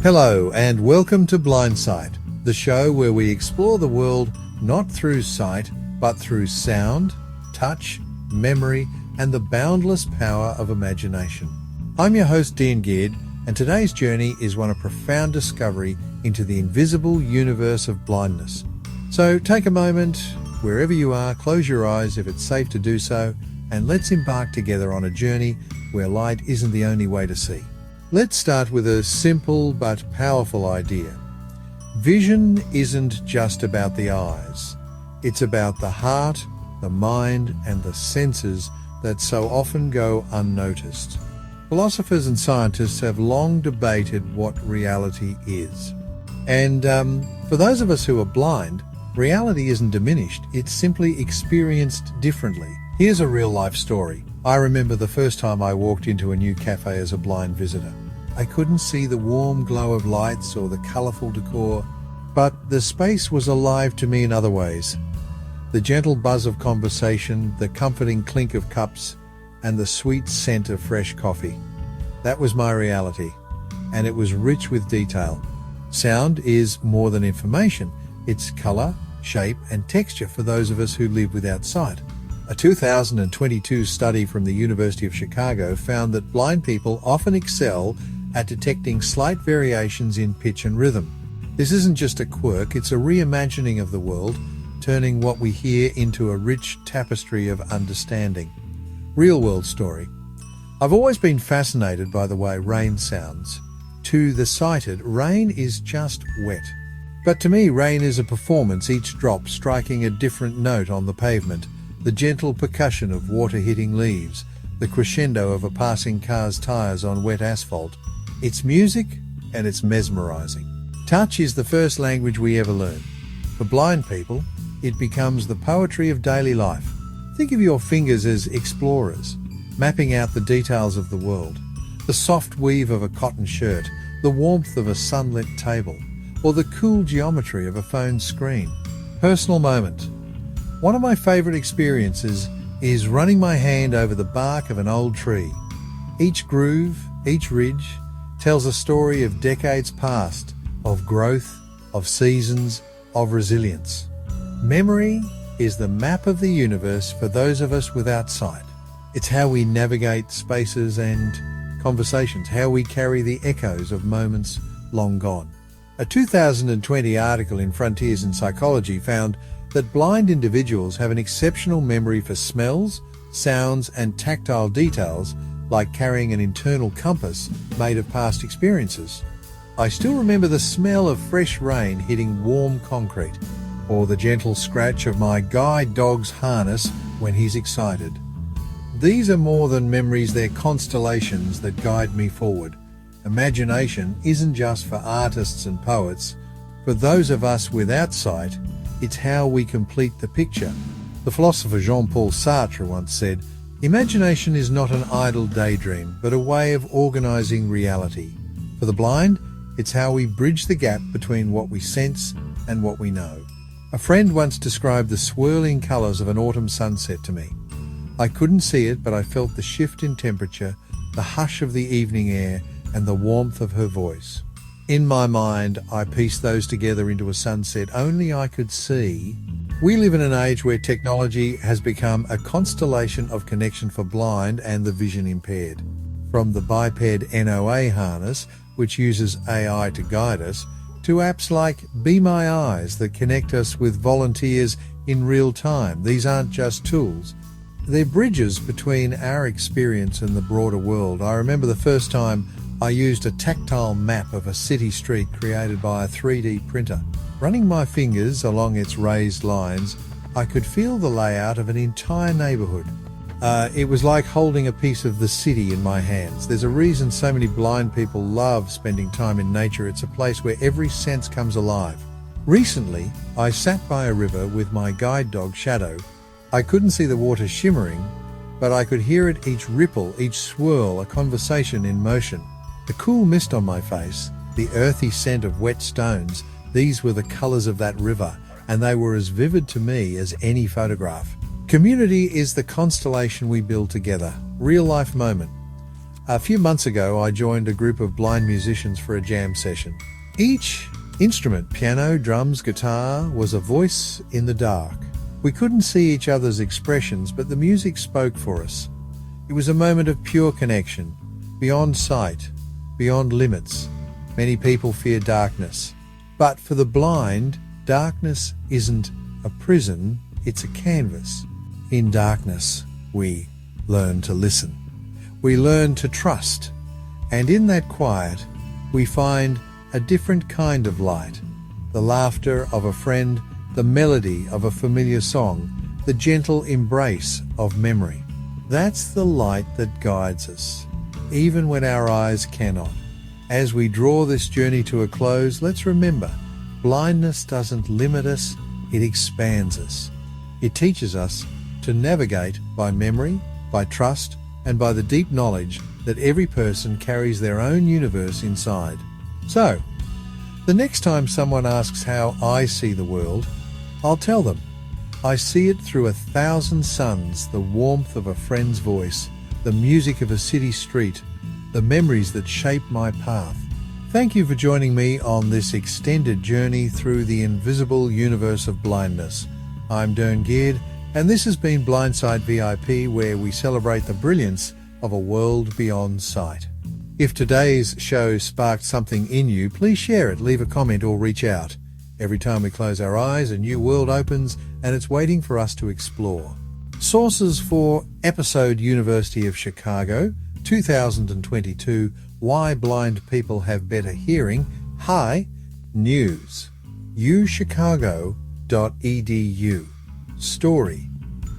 Hello and welcome to Blindsight, the show where we explore the world not through sight, but through sound, touch, memory, and the boundless power of imagination. I'm your host, Dean Geard, and today's journey is one of profound discovery into the invisible universe of blindness. So take a moment, wherever you are, close your eyes if it's safe to do so, and let's embark together on a journey where light isn't the only way to see. Let's start with a simple but powerful idea. Vision isn't just about the eyes. It's about the heart, the mind, and the senses that so often go unnoticed. Philosophers and scientists have long debated what reality is. And for those of us who are blind, reality isn't diminished, it's simply experienced differently. Here's a real-life story. I remember the first time I walked into a new cafe as a blind visitor. I couldn't see the warm glow of lights or the colourful decor, but the space was alive to me in other ways. The gentle buzz of conversation, the comforting clink of cups, and the sweet scent of fresh coffee. That was my reality, and it was rich with detail. Sound is more than information. It's colour, shape, and texture for those of us who live without sight. A 2022 study from the University of Chicago found that blind people often excel at detecting slight variations in pitch and rhythm. This isn't just a quirk, it's a reimagining of the world, turning what we hear into a rich tapestry of understanding. Real-world story. I've always been fascinated by the way rain sounds. To the sighted, rain is just wet. But to me, rain is a performance, each drop striking a different note on the pavement. The gentle percussion of water hitting leaves, the crescendo of a passing car's tires on wet asphalt. It's music and it's mesmerizing. Touch is the first language we ever learn. For blind people, it becomes the poetry of daily life. Think of your fingers as explorers, mapping out the details of the world. The soft weave of a cotton shirt, the warmth of a sunlit table, or the cool geometry of a phone screen. Personal moment. One of my favorite experiences is running my hand over the bark of an old tree. Each groove, each ridge, tells a story of decades past, of growth, of seasons, of resilience. Memory is the map of the universe for those of us without sight. It's how we navigate spaces and conversations, how we carry the echoes of moments long gone. A 2020 article in Frontiers in Psychology found that blind individuals have an exceptional memory for smells, sounds, and tactile details, like carrying an internal compass made of past experiences. I still remember the smell of fresh rain hitting warm concrete, or the gentle scratch of my guide dog's harness when he's excited. These are more than memories, they're constellations that guide me forward. Imagination isn't just for artists and poets. For those of us without sight, it's how we complete the picture. The philosopher Jean-Paul Sartre once said, "Imagination is not an idle daydream, but a way of organizing reality." For the blind, it's how we bridge the gap between what we sense and what we know. A friend once described the swirling colors of an autumn sunset to me. I couldn't see it, but I felt the shift in temperature, the hush of the evening air, and the warmth of her voice. In my mind, I pieced those together into a sunset only I could see. We live in an age where technology has become a constellation of connection for blind and the vision impaired. From the biped NOA harness, which uses AI to guide us, to apps like Be My Eyes that connect us with volunteers in real time. These aren't just tools. They're bridges between our experience and the broader world. I remember the first time I used a tactile map of a city street created by a 3D printer. Running my fingers along its raised lines, I could feel the layout of an entire neighborhood. It was like holding a piece of the city in my hands. There's a reason so many blind people love spending time in nature. It's a place where every sense comes alive. Recently, I sat by a river with my guide dog Shadow. I couldn't see the water shimmering, but I could hear it, each ripple, each swirl, a conversation in motion. The cool mist on my face, the earthy scent of wet stones, these were the colours of that river, and they were as vivid to me as any photograph. Community is the constellation we build together. Real-life moment. A few months ago, I joined a group of blind musicians for a jam session. Each instrument, piano, drums, guitar, was a voice in the dark. We couldn't see each other's expressions, but the music spoke for us. It was a moment of pure connection, beyond sight, beyond limits. Many people fear darkness. But for the blind, darkness isn't a prison, it's a canvas. In darkness, we learn to listen. We learn to trust. And in that quiet, we find a different kind of light. The laughter of a friend, the melody of a familiar song, the gentle embrace of memory. That's the light that guides us, even when our eyes cannot. As we draw this journey to a close, let's remember, blindness doesn't limit us, it expands us. It teaches us to navigate by memory, by trust, and by the deep knowledge that every person carries their own universe inside. So, the next time someone asks how I see the world, I'll tell them, I see it through 1,000 suns, the warmth of a friend's voice, the music of a city street, the memories that shape my path. Thank you for joining me on this extended journey through the invisible universe of blindness. I'm Dern Geard, and this has been Blindside VIP, where we celebrate the brilliance of a world beyond sight. If today's show sparked something in you, please share it, leave a comment, or reach out. Every time we close our eyes, a new world opens, and it's waiting for us to explore. Sources for episode University of Chicago, 2022, Why Blind People Have Better Hearing. Hi, News, uchicago.edu. Story,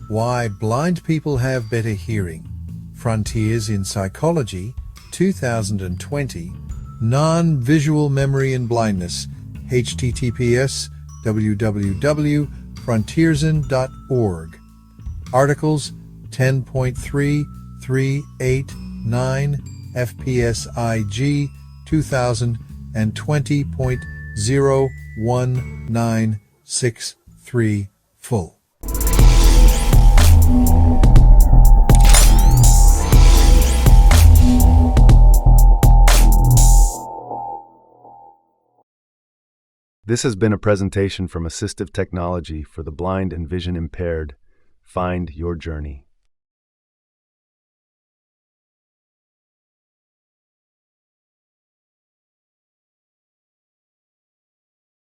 Why Blind People Have Better Hearing. Frontiers in Psychology, 2020. Non-Visual Memory and Blindness, https www.frontiersin.org. Articles 10.3389 FPSIG 2020.01963 full. This has been a presentation from Assistive Technology for the Blind and Vision Impaired. Find your journey.